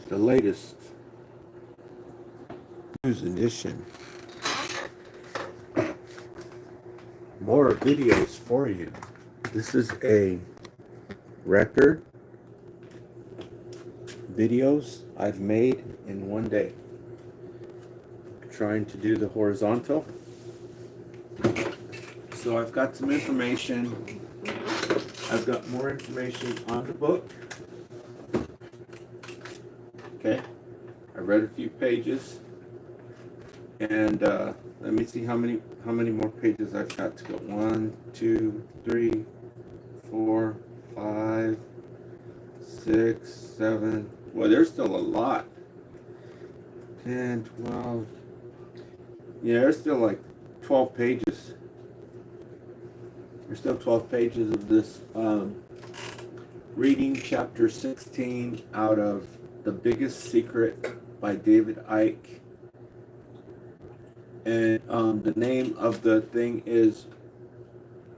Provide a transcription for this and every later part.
The latest news edition. More videos for you. This is a record videos I've made in one day. Trying to do the horizontal. So I've got some information. I've got more information on the book. Okay. I read a few pages. And let me see how many more pages I've got to go. 1, 2, 3, 4, 5, 6, 7. Well, there's still a lot. 10, 12. Yeah, there's still like 12 pages. There's still 12 pages of this reading chapter 16 out of The Biggest Secret by David Icke. And the name of the thing is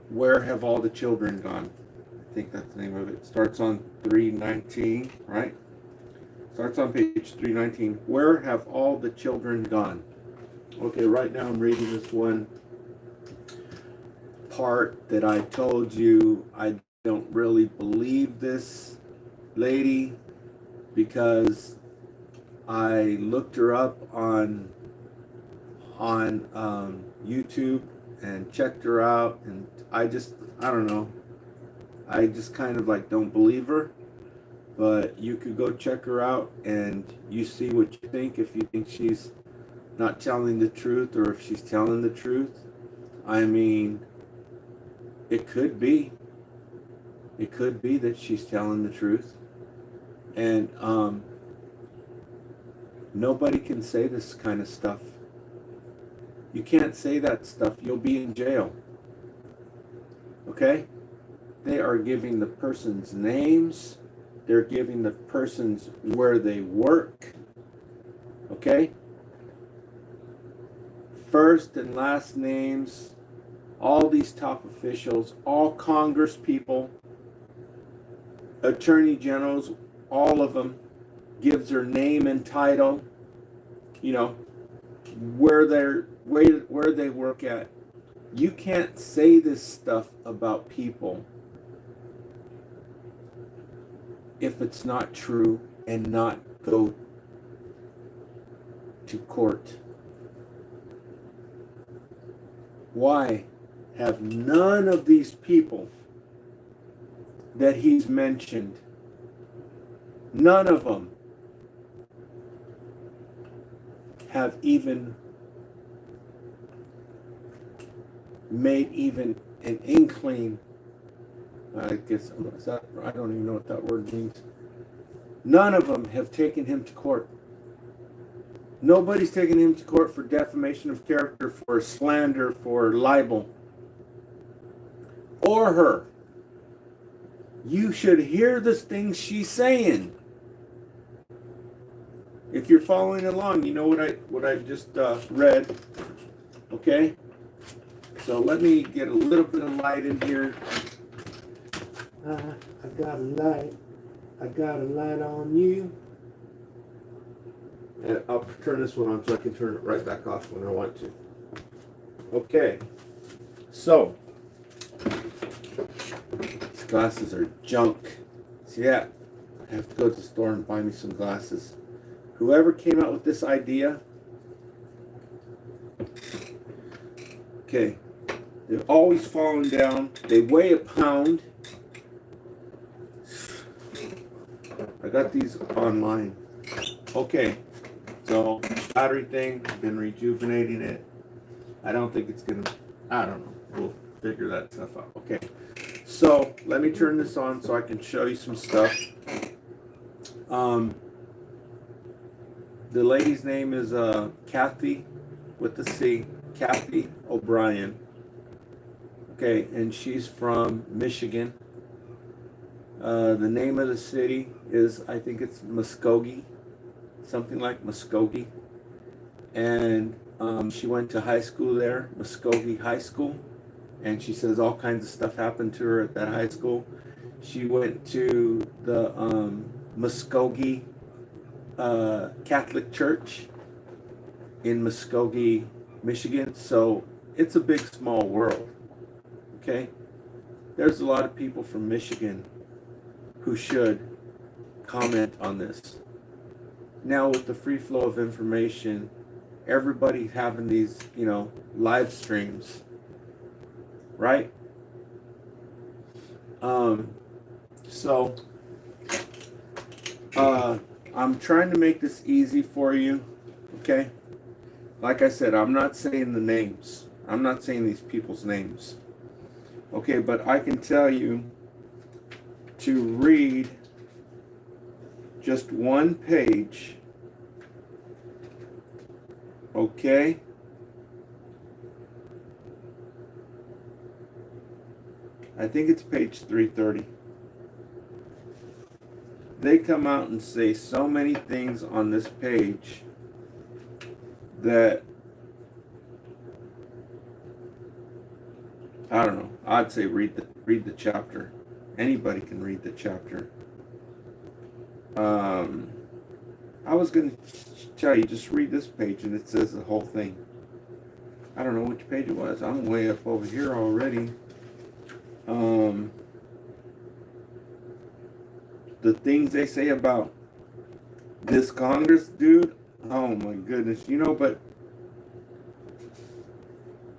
Where Have All the Children Gone? I think that's the name of it. It starts on 319, right? Starts on page 319. Where have all the children gone? Okay, right now I'm reading this one part that I told you I don't really believe this lady because I looked her up on YouTube and checked her out, and I don't know, I just kind of like don't believe her. But you could go check her out and you see what you think, if you think she's not telling the truth or if she's telling the truth. I mean, it could be that she's telling the truth, and nobody can say this kind of stuff. You can't say that stuff. You'll be in jail. Okay? They are giving the person's names. They're giving the person's where they work. Okay? First and last names. All these top officials. All Congress people. Attorney generals. All of them. Gives their name and title. You know, where they work at. You can't say this stuff about people if it's not true and not go to court. Why have none of these people that he's mentioned, none of them have even made even an inkling, I guess, I don't even know what that word means. None of them have taken him to court. Nobody's taken him to court for defamation of character, for slander, for libel. Or her. You should hear the things she's saying. If you're following along, you know what I just read. Okay? So let me get a little bit of light in here. I got a light. I got a light on you. And I'll turn this one on so I can turn it right back off when I want to. Okay. So, these glasses are junk. See that? I have to go to the store and buy me some glasses. Whoever came out with this idea, okay, they've always fallen down. They weigh a pound. I got these online. Okay, so battery thing, I've been rejuvenating it. I don't think it's gonna, I don't know. We'll figure that stuff out. Okay, so let me turn this on so I can show you some stuff. The lady's name is Kathy with the C, Kathy O'Brien. Okay, and she's from Michigan. The name of the city is, I think it's Muskogee, something like Muskogee. And she went to high school there, Muskogee High School. And she says all kinds of stuff happened to her at that high school. She went to the Muskogee Catholic Church in Muskogee, Michigan. So it's a big, small world. Okay? There's a lot of people from Michigan who should comment on this. Now, with the free flow of information, everybody having these, live streams, right? So, I'm trying to make this easy for you, okay? Like I said, I'm not saying the names. I'm not saying these people's names. Okay, but I can tell you to read just one page, okay? I think it's page 330. They come out and say so many things on this page that, I don't know, I'd say read the chapter. Anybody can read the chapter. I was going to tell you, just read this page and it says the whole thing. I don't know which page it was. I'm way up over here already. The things they say about this Congress dude, oh my goodness, but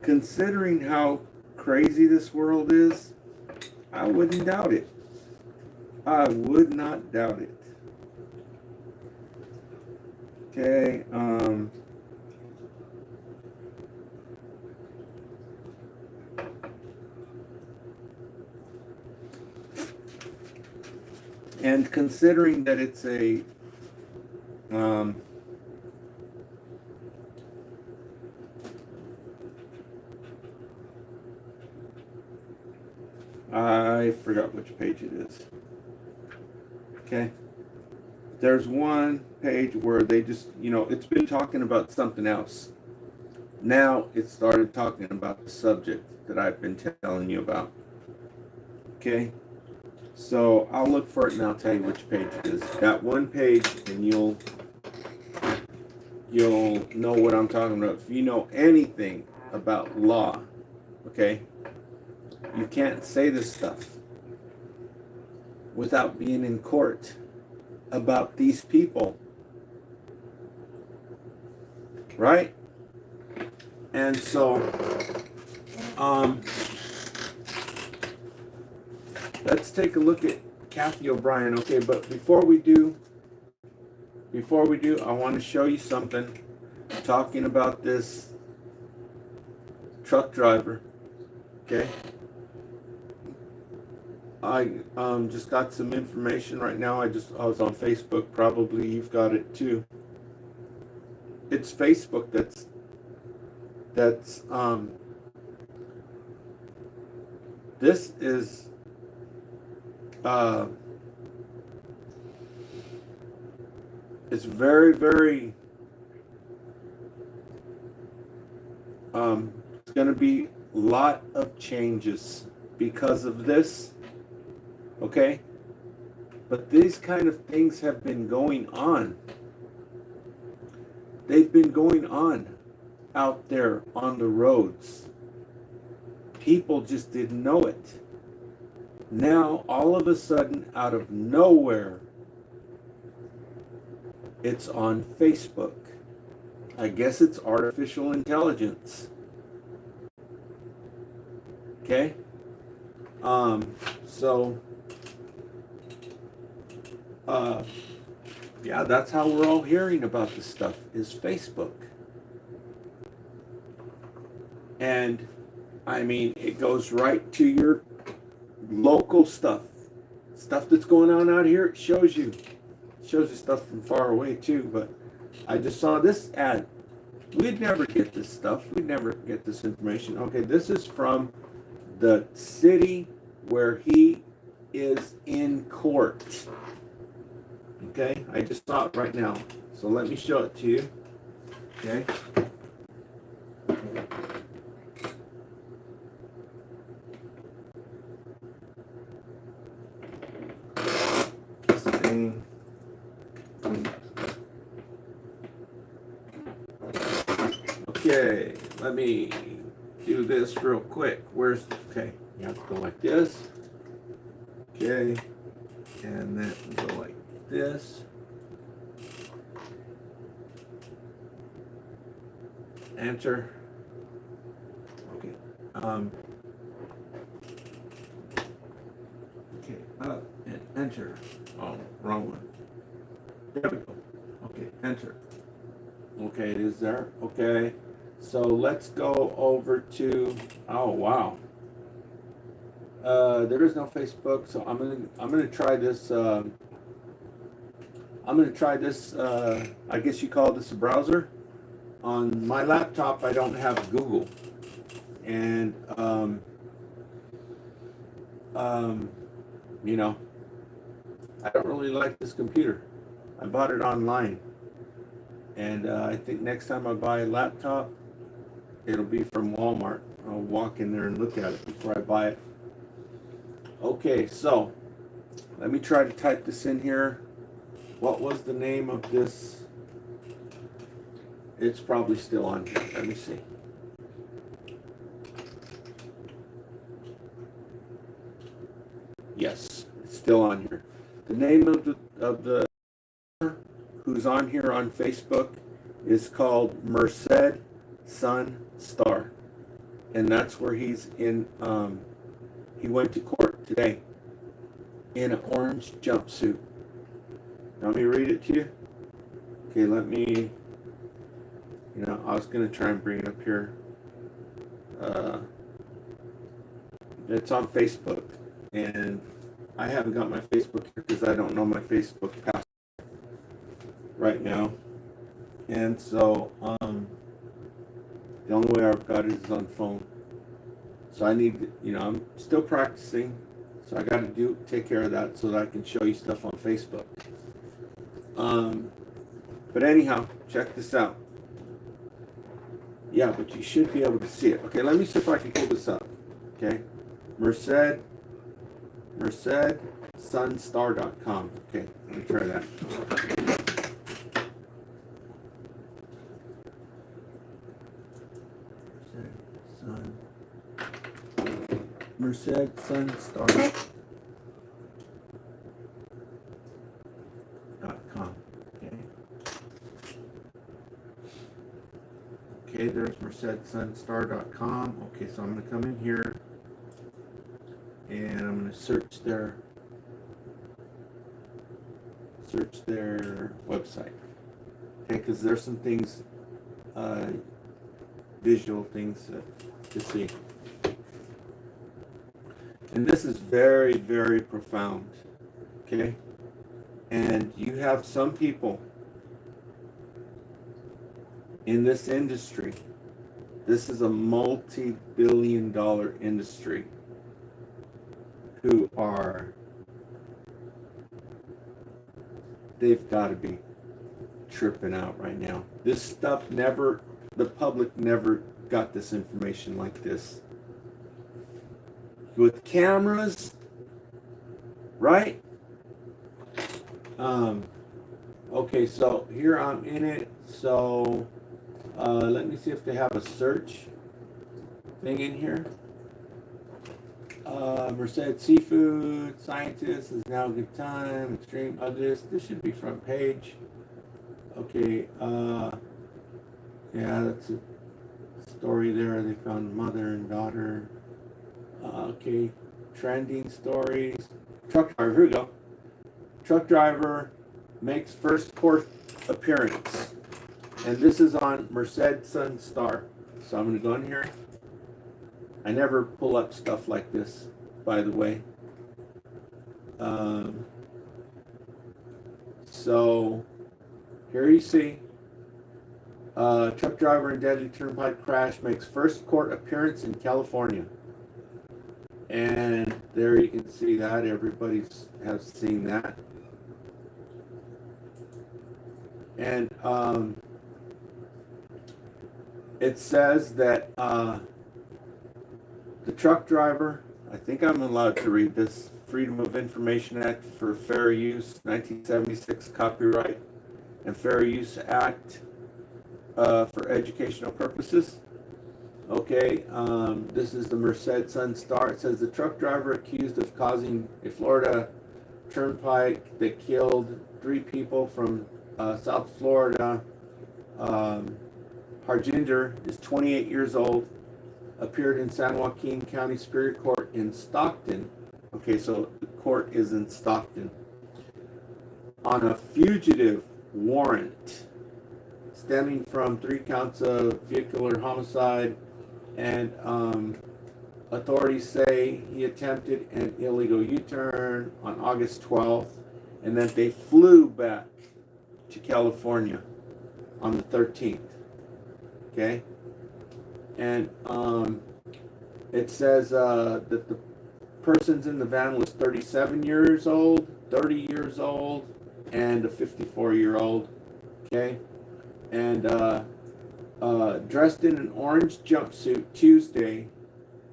considering how crazy this world is, I wouldn't doubt it. I would not doubt it. Okay, and considering that it's a I forgot which page it is. Okay. There's one page where they just, it's been talking about something else. Now it started talking about the subject that I've been telling you about. Okay. So I'll look for it and I'll tell you which page it is. That one page, and you'll know what I'm talking about. If you know anything about law, okay, you can't say this stuff without being in court about these people, right? And so, let's take a look at Kathy O'Brien, okay? But before we do, I want to show you something. Talking about this truck driver, okay? I just got some information right now. I was on Facebook. Probably you've got it too. It's Facebook that's this is it's very, very it's going to be a lot of changes because of this. Okay, but these kind of things have been going on. They've been going on out there on the roads. People just didn't know it. Now, all of a sudden, out of nowhere, it's on Facebook. I guess it's artificial intelligence. Okay? So, yeah, that's how we're all hearing about this stuff, is Facebook. And, I mean, it goes right to your local stuff that's going on out here. It shows you stuff from far away too. But I just saw this ad. We'd never get this stuff. We'd never get this information. Okay, this is from the city where he is in court. Okay, I just saw it right now, so let me show it to you. Okay. Okay, let me do this real quick. Okay, you have to go like this. Okay, and then go like this. Enter. Okay. Okay, up and enter. Oh, wrong one. There we go. Okay, enter. Okay, it is there. Okay, so let's go over to. Oh wow. There is no Facebook, so I'm gonna try this. I'm gonna try this. I guess you call this a browser. On my laptop, I don't have Google, and you know, I don't really like this computer. I bought it online, and I think next time I buy a laptop, it'll be from Walmart. I'll walk in there and look at it before I buy it. Okay, so let me try to type this in here. What was the name of this? It's probably still on here. Let me see. Yes, it's still on here. The name of the who's on here on Facebook is called Merced Sun Star, and that's where he's in. He went to court today in an orange jumpsuit. Let me read it to you. Okay, let me. You know, I was gonna try and bring it up here. It's on Facebook, and I haven't got my Facebook here because I don't know my Facebook password right now. And so, the only way I've got it is on phone. So I need, you know, I'm still practicing, so I got to take care of that so that I can show you stuff on Facebook. But anyhow, check this out. Yeah, but you should be able to see it. Okay, let me see if I can pull this up. Okay, mercedsunstar.com. Okay, let me try that. mercedsunstar.com. Okay. Okay, there's mercedsunstar.com. Okay, so I'm going to come in here and I'm going to search their website. Okay, because there's some things, visual things to see. And this is very, very profound. Okay, and you have some people in this industry. This is a multi-billion-dollar industry who they've got to be tripping out right now. This stuff the public never got this information like this. With cameras, right? Okay, so here I'm in it. So let me see if they have a search thing in here. Merced Seafood Scientist is now a good time. Extreme this should be front page. Okay, yeah, that's a story there. They found mother and daughter. Okay, trending stories. Truck driver, here we go. Truck driver makes first court appearance. And this is on Merced Sun Star. So I'm going to go in here. I never pull up stuff like this, by the way. So here you see truck driver in deadly turnpike crash makes first court appearance in California. And there you can see that. Everybody has seen that. And it says that the truck driver, I think I'm allowed to read this, Freedom of Information Act for Fair Use, 1976 copyright, and Fair Use Act for educational purposes. Okay, this is the Merced Sun Star. It says the truck driver accused of causing a Florida turnpike that killed 3 people from South Florida. Harjinder is 28 years old, appeared in San Joaquin County Superior Court in Stockton. Okay, so the court is in Stockton on a fugitive warrant stemming from 3 counts of vehicular homicide, and authorities say he attempted an illegal U-turn on August 12th, and that they flew back to California on the 13th. Okay, and it says that the persons in the van was 37 years old, 30 years old, and a 54-year-old. Okay, and dressed in an orange jumpsuit Tuesday,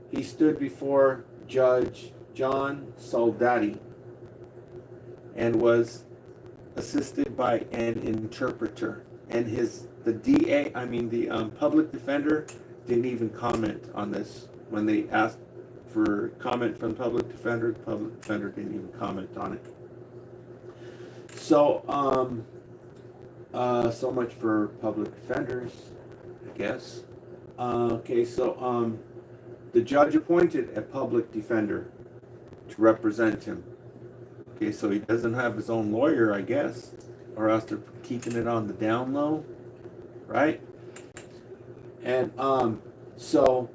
he stood before Judge John Soldati and was assisted by an interpreter. And the DA, the public defender, didn't even comment on this. When they asked for comment from the public defender didn't even comment on it. So, so much for public defenders, I guess. Okay, so the judge appointed a public defender to represent him. Okay, so he doesn't have his own lawyer, I guess, or else they're keeping it on the down low, right? And so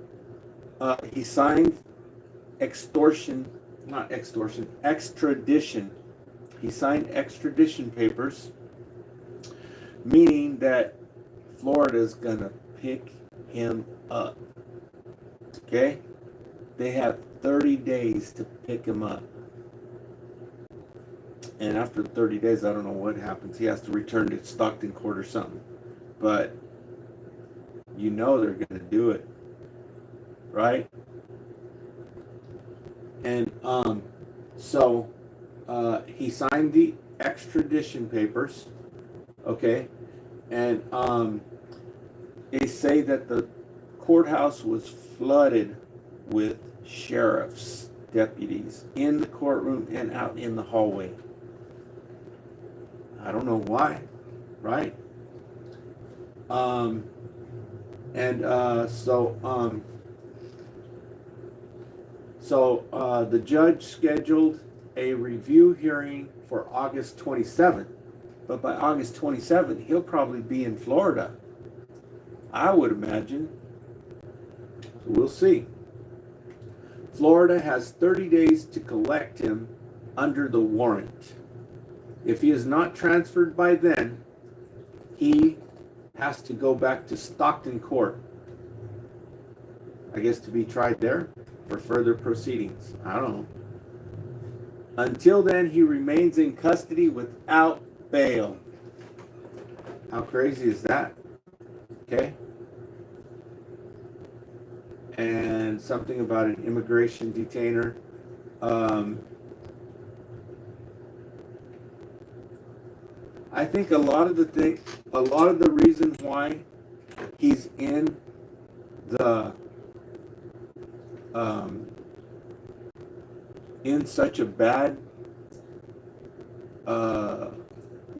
he signed extradition. He signed extradition papers, meaning that Florida's gonna pick him up. Okay? They have 30 days to pick him up. And after 30 days, I don't know what happens. He has to return to Stockton Court or something. But you know they're going to do it. Right? And so he signed the extradition papers. Okay? And they say that the courthouse was flooded with sheriff's deputies in the courtroom and out in the hallway. I don't know why, right? The judge scheduled a review hearing for August 27th, but by August 27th, he'll probably be in Florida, I would imagine. So we'll see. Florida has 30 days to collect him under the warrant. If he is not transferred by then, he has to go back to Stockton Court, I guess, to be tried there for further proceedings. I don't know. Until then, he remains in custody without bail. How crazy is that? Okay. And something about an immigration detainer. I think a lot of the reason why he's in such a bad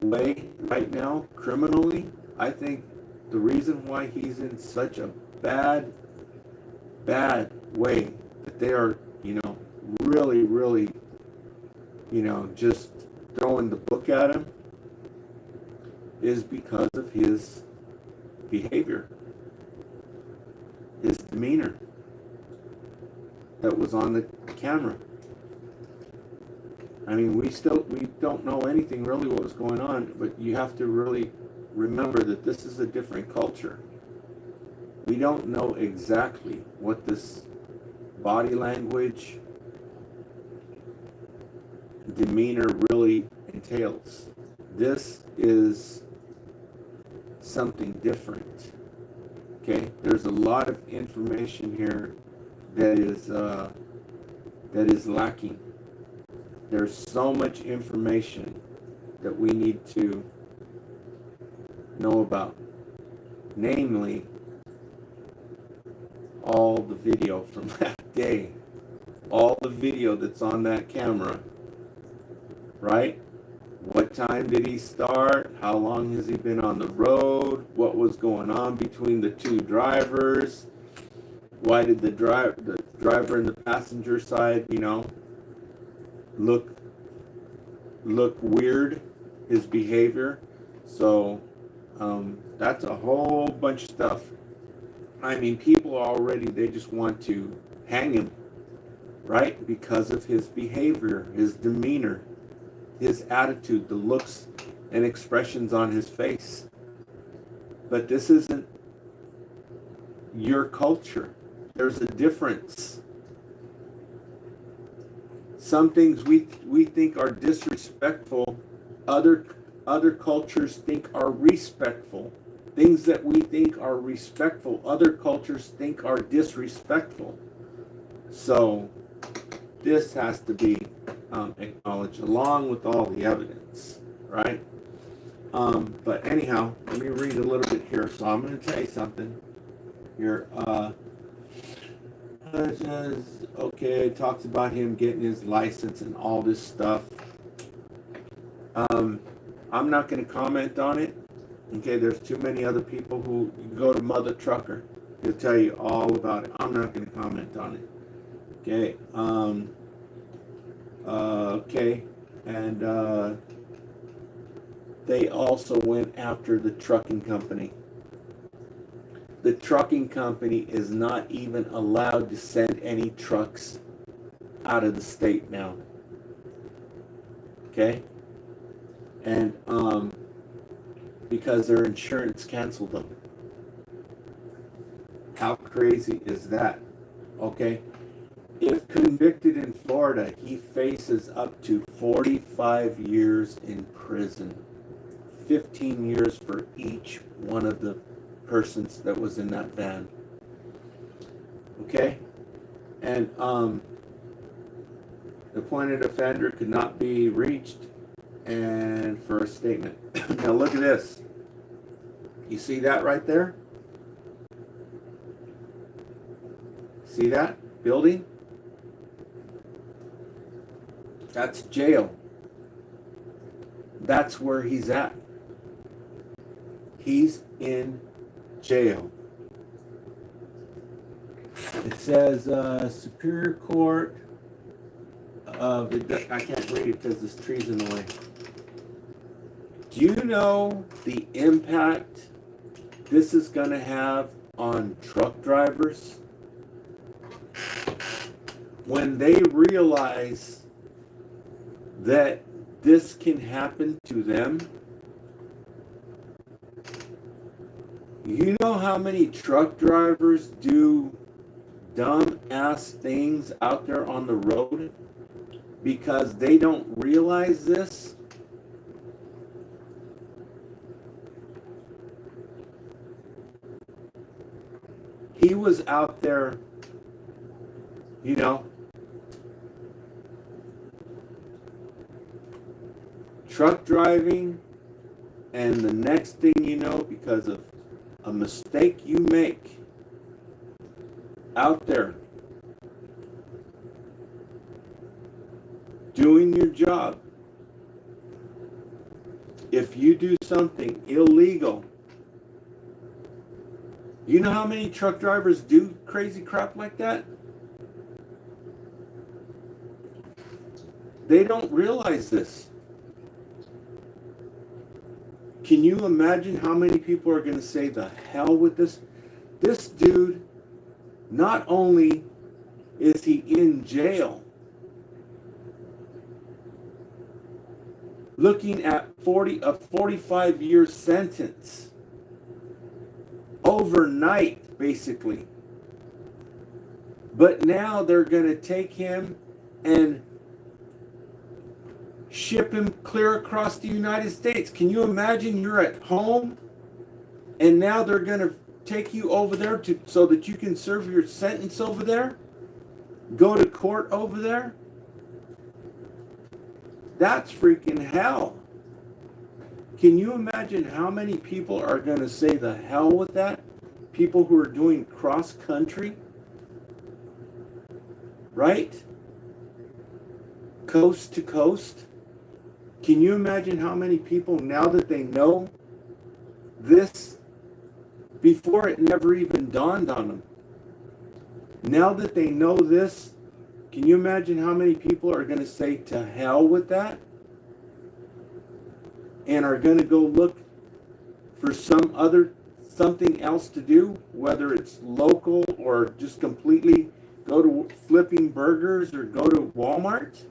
way right now, criminally, I think the reason why he's in such a bad way, that they are, really, just throwing the book at him, is because of his behavior, his demeanor that was on the camera. I mean, we don't know anything really what was going on, but you have to really remember that this is a different culture. We don't know exactly what this body language, demeanor really entails. This is something different. Okay, there's a lot of information here that is lacking. There's so much information that we need to know about. namely all the video from that day, all the video that's on that camera, right? What time did he start? How long has he been on the road? What was going on between the two drivers? Why did the driver and the passenger side, look weird? His behavior. So that's a whole bunch of stuff. I mean, people already, they just want to hang him, right? Because of his behavior, his demeanor, his attitude, the looks and expressions on his face. But this isn't your culture. There's a difference. Some things we think are disrespectful, other cultures think are respectful. Things that we think are respectful, other cultures think are disrespectful. So this has to be acknowledged along with all the evidence, right? But anyhow, let me read a little bit here. So I'm going to tell you something here. Okay, it talks about him getting his license and all this stuff. I'm not going to comment on it. Okay, there's too many other people who go to Mother Trucker. He'll tell you all about it. I'm not going to comment on it. Okay. Okay. And they also went after the trucking company. The trucking company is not even allowed to send any trucks out of the state now. Okay? And because their insurance canceled them. How crazy is that? Okay? If convicted in Florida, he faces up to 45 years in prison. 15 years for each one of the persons that was in that van. Okay? And the appointed offender could not be reached and for a statement. Now look at this. You see that right there? See that building? That's jail. That's where he's at. He's in jail. It says Superior Court of I can't read it because this tree's in the way. Do you know the impact this is going to have on truck drivers? When they realize that this can happen to them, you know how many truck drivers do dumb ass things out there on the road because they don't realize this? He was out there, truck driving, and the next thing you know, because of a mistake you make out there doing your job, if you do something illegal, you know how many truck drivers do crazy crap like that? They don't realize this. Can you imagine how many people are going to say the hell with this? This dude, not only is he in jail, looking at a 45-year sentence, overnight, basically. But now they're going to take him and ship him clear across the United States. Can you imagine you're at home and now they're going to take you over there so that you can serve your sentence over there? Go to court over there? That's freaking hell. Can you imagine how many people are going to say the hell with that? People who are doing cross country, right? Coast to coast. Can you imagine how many people, now that they know this, before it never even dawned on them, now that they know this, can you imagine how many people are going to say to hell with that? And are going to go look for something else to do, whether it's local or just completely go to flipping burgers or go to Walmart?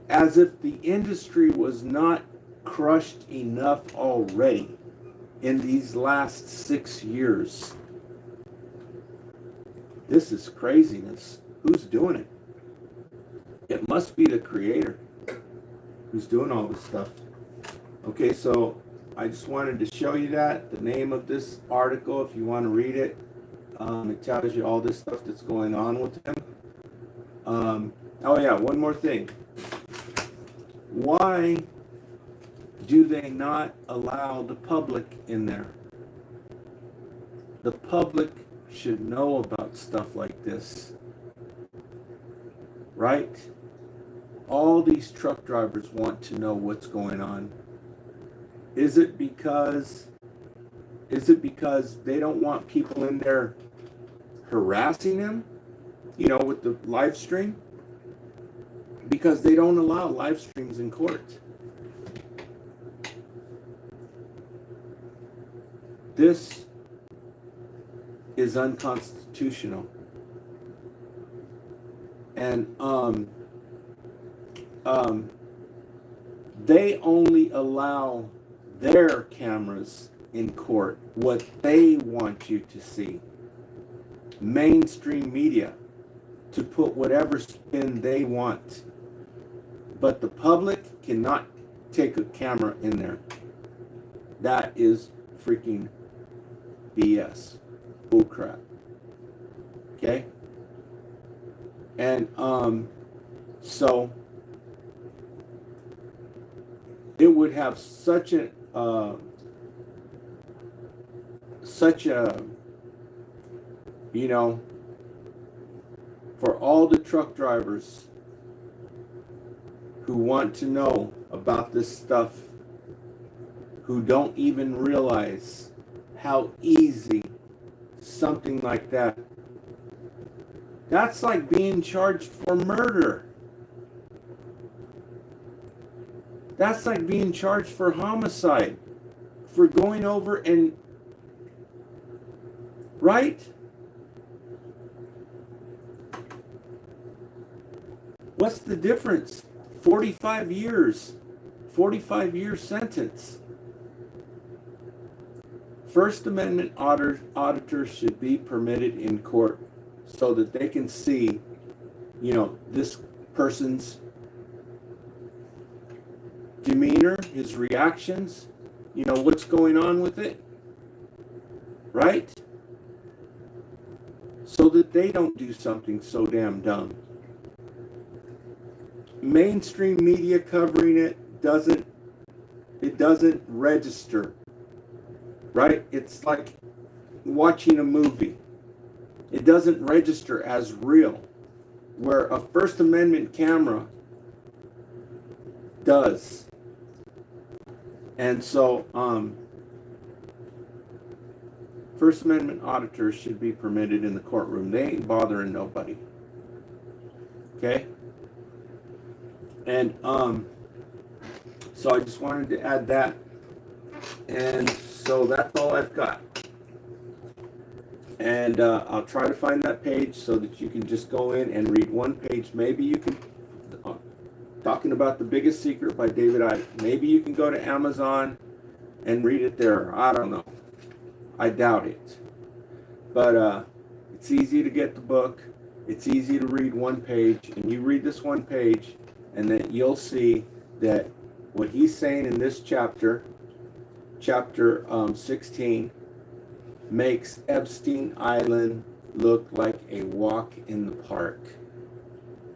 As if the industry was not crushed enough already in these last 6 years. This is craziness. Who's doing it? It must be the Creator who's doing all this stuff. Okay, so I just wanted to show you that. The name of this article, if you want to read it, it tells you all this stuff that's going on with him. Oh yeah, one more thing. Why do they not allow the public in there? The public should know about stuff like this, right? All these truck drivers want to know what's going on. Is it because they don't want people in there harassing them, with the live stream? Because they don't allow live streams in court. This is unconstitutional. And they only allow their cameras in court, what they want you to see. Mainstream media, to put whatever spin they want. But the public cannot take a camera in there. That is freaking BS. Bullcrap. Okay? And so it would have such a for all the truck drivers who want to know about this stuff, who don't even realize how easy something like that's like being charged for murder. That's like being charged for homicide, for going over and, right? What's the difference? 45 years. 45-year sentence. First Amendment auditors should be permitted in court so that they can see, this person's demeanor, his reactions, what's going on with it, right? So that they don't do something so damn dumb. Mainstream media covering it doesn't register, right? It's like watching a movie. It doesn't register as real, where a First Amendment camera does. And so, First Amendment auditors should be permitted in the courtroom. They ain't bothering nobody. Okay? And so I just wanted to add that. And so that's all I've got. And I'll try to find that page so that you can just go in and read one page. Maybe you can, talking about The Biggest Secret by David Icke. Maybe you can go to Amazon and read it there. I don't know. I doubt it. But it's easy to get the book. It's easy to read one page. And you read this one page, and then you'll see that what he's saying in this chapter 16, makes Epstein Island look like a walk in the park.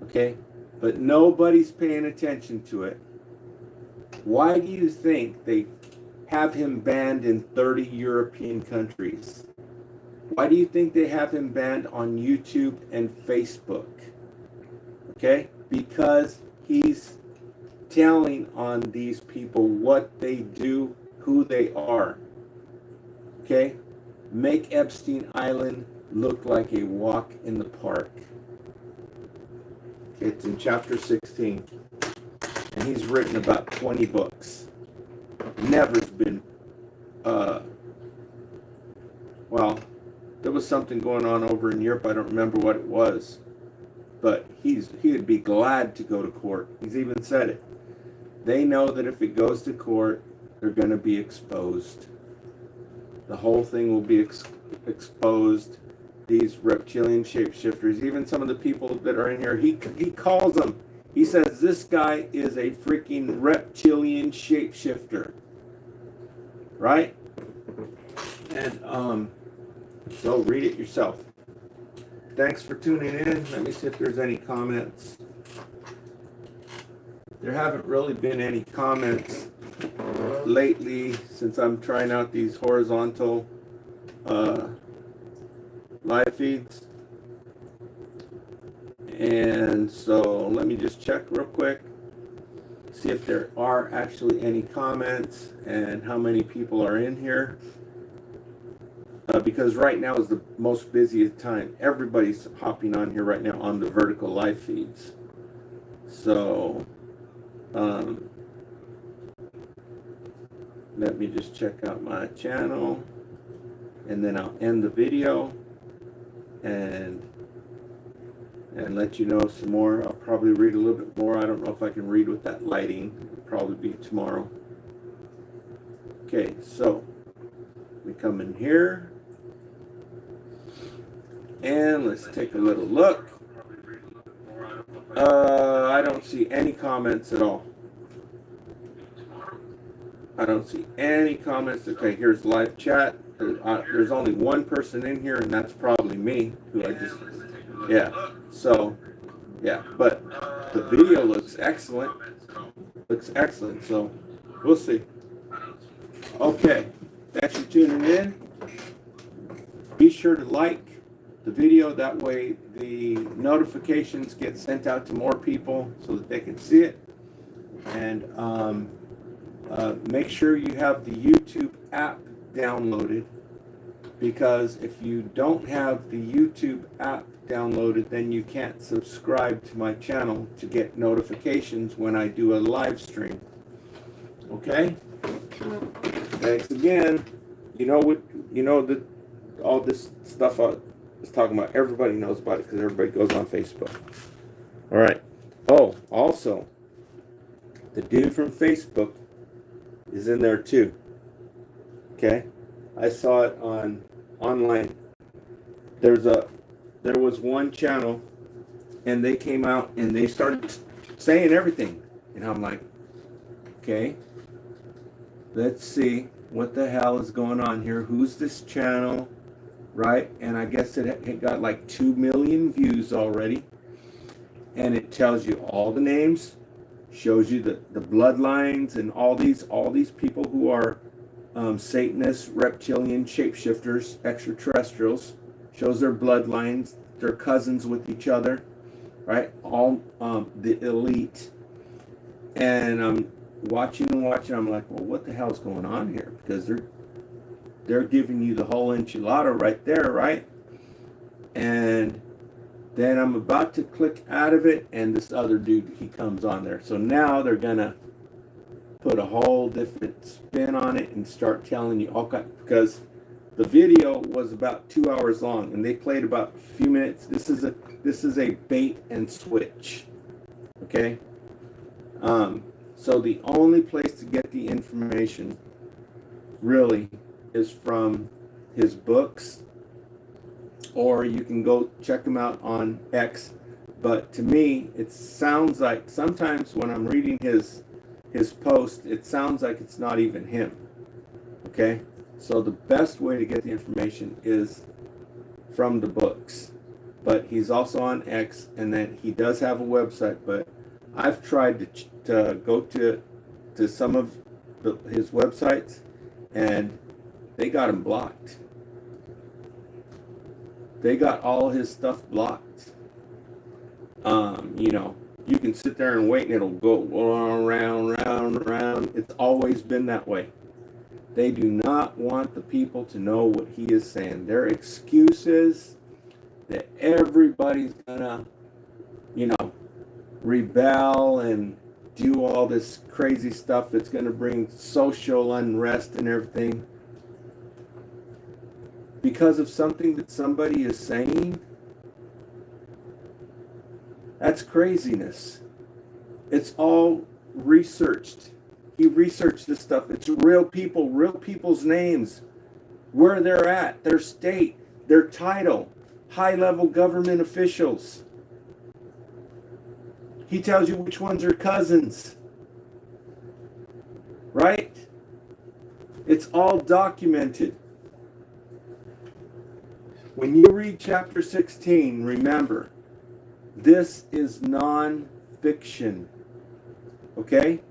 Okay? But nobody's paying attention to it. Why do you think they have him banned in 30 European countries? Why do you think they have him banned on YouTube and Facebook? Okay? Because he's telling on these people what they do, who they are. Okay? Make Epstein Island look like a walk in the park. It's in chapter 16. And he's written about 20 books. Never's been, well, there was something going on over in Europe. I don't remember what it was. But he'd be glad to go to court. He's even said it. They know that if it goes to court, they're going to be exposed. The whole thing will be exposed. These reptilian shapeshifters, even some of the people that are in here, he calls them. He says this guy is a freaking reptilian shapeshifter. Right? And so read it yourself. Thanks for tuning in. Let me see if there's any comments. There haven't really been any comments lately since I'm trying out these horizontal live feeds. And so let me just check real quick, see if there are actually any comments and how many people are in here. Because right now is the most busiest time. Everybody's hopping on here right now on the vertical live feeds. So let me just check out my channel, and then I'll end the video and let you know some more. I'll probably read a little bit more. I don't know if I can read with that lighting. It'll probably be tomorrow. Okay, so we come in here and let's take a little look. I don't see any comments at all. I don't see any comments. Okay, here's live chat. There's only one person in here, and that's probably me, who I just, yeah. So, yeah, but the video looks excellent. Looks excellent, so we'll see. Okay, thanks for tuning in. Be sure to like the video. That way the notifications get sent out to more people so that they can see it. And make sure you have the YouTube app downloaded, because if you don't have the YouTube app downloaded, then you can't subscribe to my channel to get notifications when I do a live stream. Okay? Thanks again. You know what? You know that all this stuff I was talking about, everybody knows about it because everybody goes on Facebook. All right. Oh, also, the dude from Facebook is in there too. Okay? I saw it online. There was one channel, and they came out and they started saying everything, and I'm like, okay, let's see what the hell is going on here. Who's this channel, right? And I guess it got like 2 million views already, and it tells you all the names, shows you the bloodlines, and all these people who are Satanists, reptilian, shapeshifters, extraterrestrials. Shows their bloodlines, their cousins with each other, right? All the elite. And I'm watching. I'm like, well, what the hell's going on here? Because they're giving you the whole enchilada right there, right? And then I'm about to click out of it, and this other dude, he comes on there. So now they're gonna put a whole different spin on it and start telling you all kinds, because the video was about 2 hours long, and they played about a few minutes. This is a bait and switch. Okay? So the only place to get the information really is from his books, or you can go check him out on X. But to me, it sounds like sometimes when I'm reading his post, it sounds like it's not even him. Okay? So the best way to get the information is from the books. But he's also on X, and then he does have a website. But I've tried to go to to some of his websites, and they got him blocked. They got all his stuff blocked. You know, you can sit there and wait and it'll go round, round, round. It's always been that way. They do not want the people to know what he is saying. Their excuse is that everybody's gonna, you know, rebel and do all this crazy stuff that's gonna bring social unrest and everything. Because of something that somebody is saying, that's craziness. It's all researched. He researched this stuff. It's real people, real people's names, where they're at, their state, their title, high-level government officials. He tells you which ones are cousins. Right? It's all documented. When you read chapter 16, remember, this is non-fiction. Okay?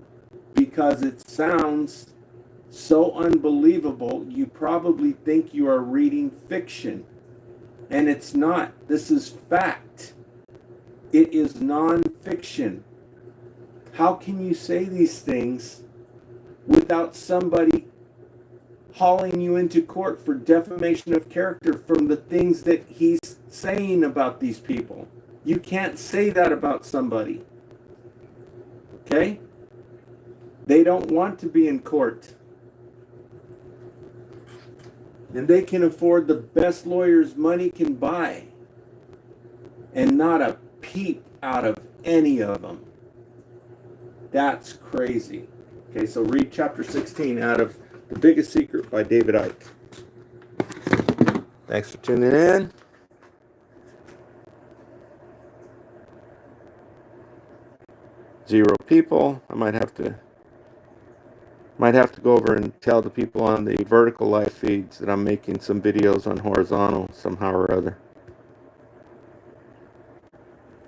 Because it sounds so unbelievable, you probably think you are reading fiction. And it's not. This is fact. It is non-fiction. How can you say these things without somebody hauling you into court for defamation of character from the things that he's saying about these people? You can't say that about somebody. Okay? They don't want to be in court. And they can afford the best lawyers money can buy. And not a peep out of any of them. That's crazy. Okay, so read chapter 16 out of The Biggest Secret by David Icke. Thanks for tuning in. Zero people. I might have to go over and tell the people on the vertical live feeds that I'm making some videos on horizontal somehow or other.